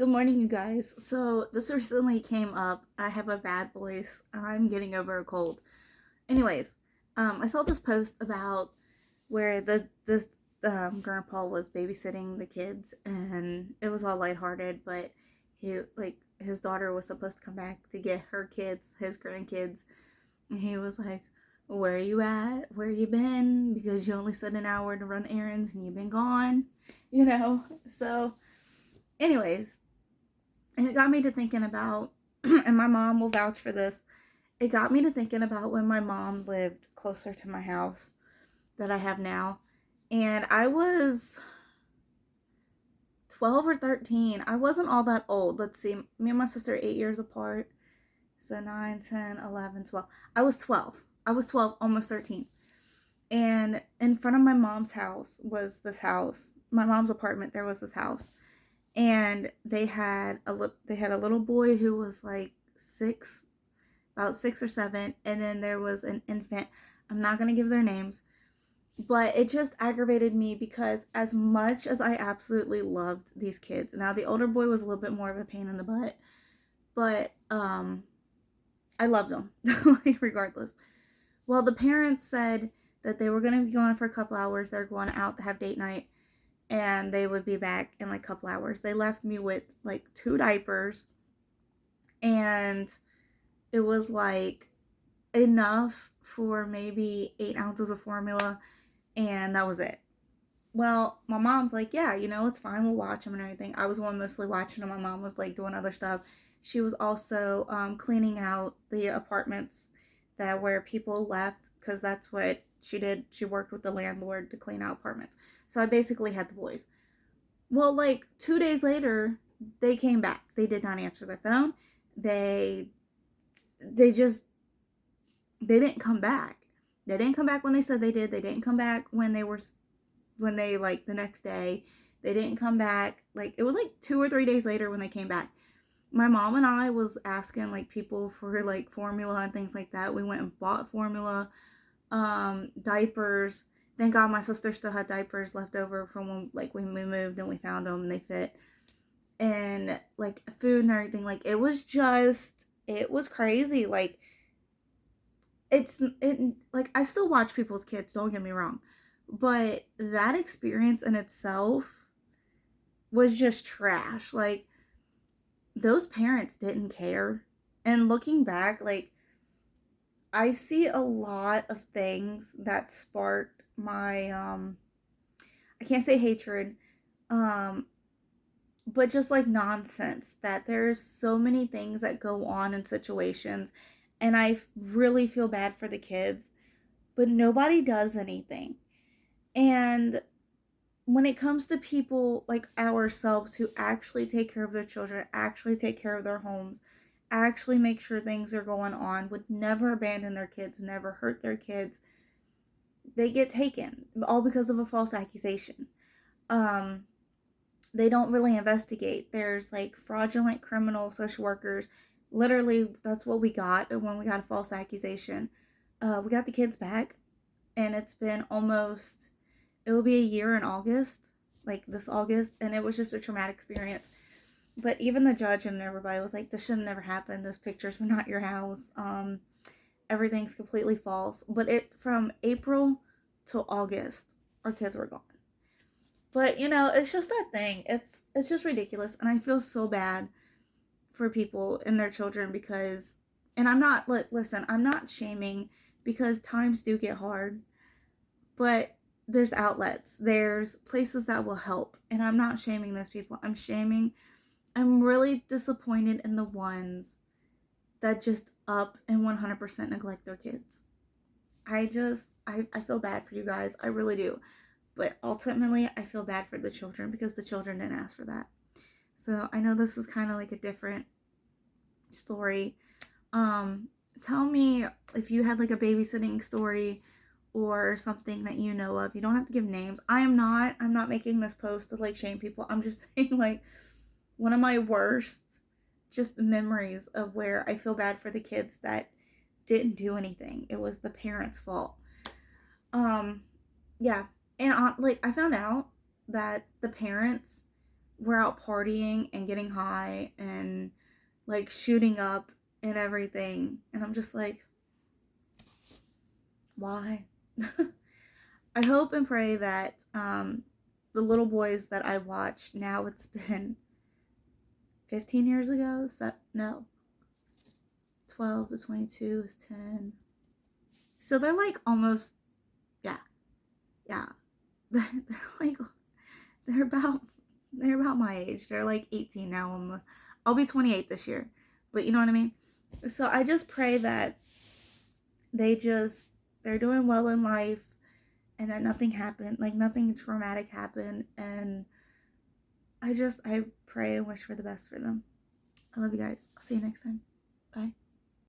Good morning, you guys. So, this recently came up. I have a bad voice. I'm getting over a cold. Anyways, I saw this post about where this grandpa was babysitting the kids, and it was all lighthearted. But his daughter was supposed to come back to get her kids, his grandkids, and he was like, "Where are you at? Where you been? Because you only said an hour to run errands, and you've been gone." So, anyways, and it got me to thinking about, and my mom will vouch for this, it got me to thinking about when my mom lived closer to my house that I have now. And I was 12 or 13. I wasn't all that old. Let's see, me and my sister are 8 years apart. So 9, 10, 11, 12. I was 12. I was 12, almost 13. And in front of my mom's house was this house. My mom's apartment, there was this house. And they had a little boy who was like 6, about 6 or 7, and then there was an infant. I'm not gonna give their names, but it just aggravated me because as much as I absolutely loved these kids, now the older boy was a little bit more of a pain in the butt, but I loved them like regardless. Well, the parents said that they were gonna be gone for a couple hours. They're going out to have date night, and they would be back in like a couple hours. They left me with like 2 diapers, and it was like enough for maybe 8 ounces of formula, and that was it. Well, my mom's like, yeah, it's fine. We'll watch them and everything. I was the one mostly watching them. My mom was like doing other stuff. She was also cleaning out the apartments that where people left, because that's what she did. She worked with the landlord to clean out apartments. So I basically had the boys. Well, like 2 days later, they came back. They did not answer their phone. They they just they didn't come back. They didn't come back when they said they did. They didn't come back when they like the next day. They didn't come back. Like it was like 2 or 3 days later when they came back. My mom and I was asking like people for like formula and things like that. We went and bought formula, diapers. Thank God my sister still had diapers left over from when we moved and we found them and they fit. And like food and everything. Like it was crazy. Like like I still watch people's kids, don't get me wrong, but that experience in itself was just trash. Like those parents didn't care. And looking back, like I see a lot of things that sparked my I can't say hatred, um but just like nonsense, that there's so many things that go on in situations, and I really feel bad for the kids, but nobody does anything. And when it comes to people like ourselves who actually take care of their children, actually take care of their homes, actually make sure things are going on, would never abandon their kids, never hurt their kids, they get taken all because of a false accusation. Um, they don't really investigate. There's like fraudulent criminal social workers. Literally, that's what we got when we got a false accusation. We got the kids back, and it's been almost, it will be a year in August, like this August, and it was just a traumatic experience. But even the judge and everybody was like, this should have never happened. Those pictures were not your house. Everything's completely false. But it from April till August, our kids were gone. But it's just that thing. It's just ridiculous, and I feel so bad for people and their children because, and I'm not listen, I'm not shaming, because times do get hard, but there's outlets, there's places that will help, and I'm not shaming those people. I'm really disappointed in the ones that just up and 100% neglect their kids. I feel bad for you guys, I really do, but ultimately I feel bad for the children because the children didn't ask for that. So I know this is kind of like a different story. um Tell me if you had like a babysitting story or something that you know of. You don't have to give names. I'm not making this post to like shame people. I'm just saying, like, one of my worst just memories of where I feel bad for the kids that didn't do anything. It was the parents' fault. Um, yeah, and like I found out that the parents were out partying and getting high and like shooting up and everything. And I'm just like, why? I hope and pray that the little boys that I watched, now it's been 15 years ago. So, no, 12 to 22 is 10. So they're like almost, yeah, yeah. They're like, they're about, they're about my age. They're like 18 now almost. I'll be 28 this year. But you know what I mean? So I just pray that they just, they're doing well in life and that nothing happened, like nothing traumatic happened. And I pray and wish for the best for them. I love you guys. I'll see you next time. Bye.